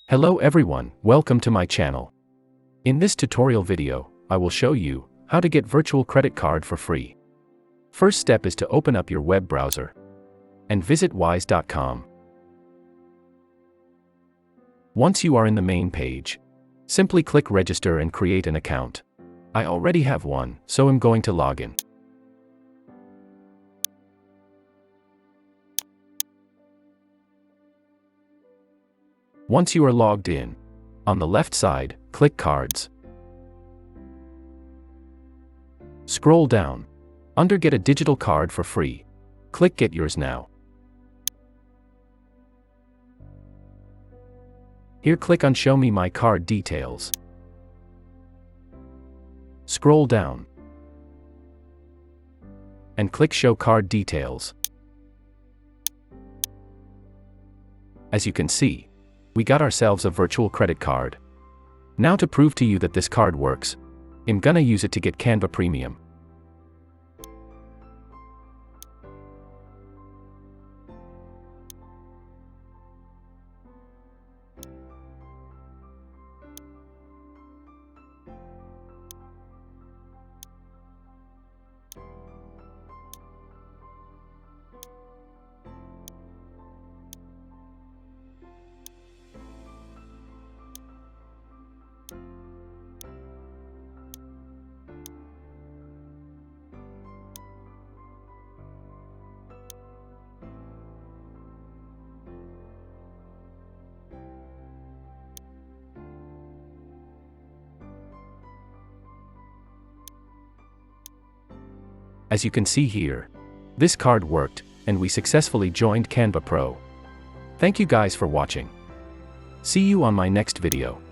Hello everyone, welcome to my channel. In this tutorial video, I will show you how to get virtual credit card for free. First step is to open up your web browser and visit wise.com. Once you are in the main page, simply click register and create an account. I already have one, so I'm going to log in. Once you are logged in, on the left side, click Cards. Scroll down. Under Get a digital card for free, click Get yours now. Here click on Show me my card details. Scroll down and click Show card details. As you can see, we got ourselves a virtual credit card. Now to prove to you that this card works, I'm gonna use it to get Canva Premium. As you can see here, this card worked, and we successfully joined Canva Pro. Thank you guys for watching. See you on my next video.